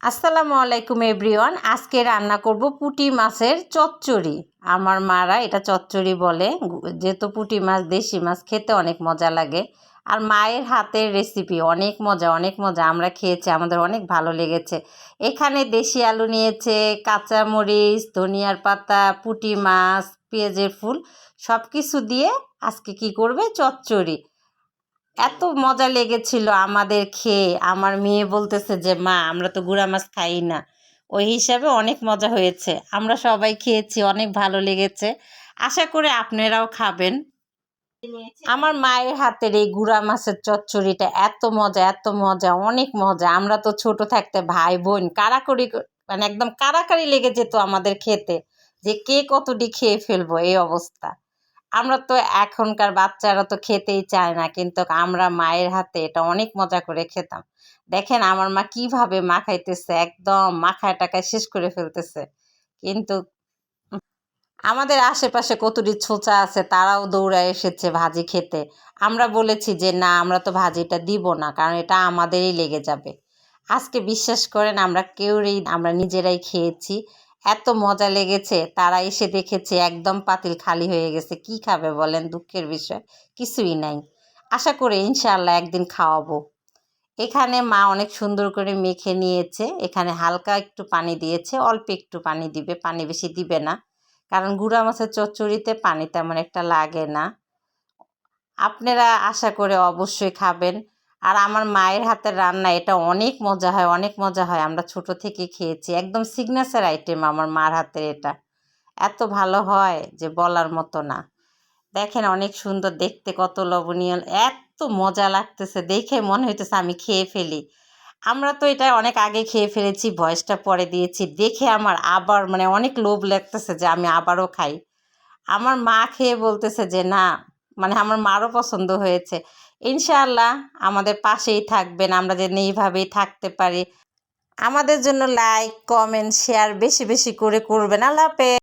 আসসালামু আলাইকুম এভরিওয়ান। আজকে রান্না করব পুঁটি মাছের চচ্চড়ি। আমার মারা এটা চচ্চড়ি বলে, যেহেতু পুঁটি মাছ দেশি মাছ খেতে অনেক মজা লাগে। আর মায়ের হাতের রেসিপি অনেক মজা, অনেক মজা। আমরা খেয়েছি, আমাদের অনেক ভালো লেগেছে। এখানে দেশি আলু নিয়েছে, কাঁচামরিচ, ধনিয়ার পাতা, পুঁটি মাছ, পেঁয়াজের ফুল সব কিছু দিয়ে আজকে কি করবে চচ্চড়ি। এত মজা লেগেছিল আমাদের খেয়ে। আমার মেয়ে বলতেছে যে মা, আমরা তো গুঁড়া মাছ খাই না। ওই হিসাবে অনেক মজা হয়েছে, আমরা সবাই খেয়েছি, অনেক ভালো লেগেছে। আশা করি আপনারাও খাবেন। আমার মায়ের হাতের এই গুঁড়া মাছের চচ্চড়িটা এত মজা, এত মজা, অনেক মজা। আমরা তো ছোট থাকতে ভাই বোন কারাকরি, মানে একদম কারাকারি লেগে যেত আমাদের খেতে, যে কে কতটি খেয়ে ফেলবো এই অবস্থা। আমরা তো এখনকার বাচ্চারা তো খেতেই চায় না, কিন্তু আমরা মায়ের হাতে এটা অনেক মজা করে খেতাম। দেখেন আমার মা কিভাবে মাখাইতেছে, একদম মাখায় টাকায় শেষ করে ফেলতেছে। কিন্তু আমাদের আশেপাশে কতটি ছোচা আছে, তারাও দৌড়ায় এসেছে ভাজি খেতে। আমরা বলেছি যে না, আমরা তো ভাজিটা দিব না, কারণ এটা আমাদেরই লেগে যাবে। আজকে বিশ্বাস করেন, আমরা নিজেরাই খেয়েছি, এত মজা লেগেছে। তারা এসে দেখেছে একদম পাতিল খালি হয়ে গেছে। কি খাবে বলেন, দুঃখের বিষয় কিছুই নাই। আশা করি ইনশাআল্লাহ একদিন খাওয়াবো। এখানে মা অনেক সুন্দর করে মেখে নিয়েছে। এখানে হালকা একটু পানি দিয়েছে, অল্প একটু পানি দিবে, পানি বেশি দিবে না, কারণ গুঁড়া মাছের চচ্চড়িতে পানি তেমন একটা লাগে না। আপনারা আশা করে অবশ্যই খাবেন। আর আমার মায়ের হাতের রান্না এটা অনেক মজা হয়, অনেক মজা হয়। আমরা ছোট থেকে খেয়েছি, একদম সিগনেচার আইটেম আমার মার হাতের এটা। এত ভালো হয় যে বলার মতো না। দেখেন অনেক সুন্দর দেখতে, কত লবণীয়, এত মজা লাগতেছে দেখে, মনে হইতেছে আমি খেয়ে ফেলি। আমরা তো এটা অনেক আগে খেয়ে ফেলেছি, ভয়েসটা পরে দিয়েছি দেখে আমার আবার মানে অনেক লোভ লাগতেছে যে আমি আবারও খাই। আমার মা খেয়ে বলতেছে যে না, মানে আমার মারও পছন্দ হয়েছে। ইনশাআল্লাহ আমাদের পাশেই থাকবেন, আমরা যেন এইভাবেই থাকতে পারি। আমাদের জন্য লাইক, কমেন্ট, শেয়ার বেশি বেশি করে করবেন। আল্লাহ হাফেজ।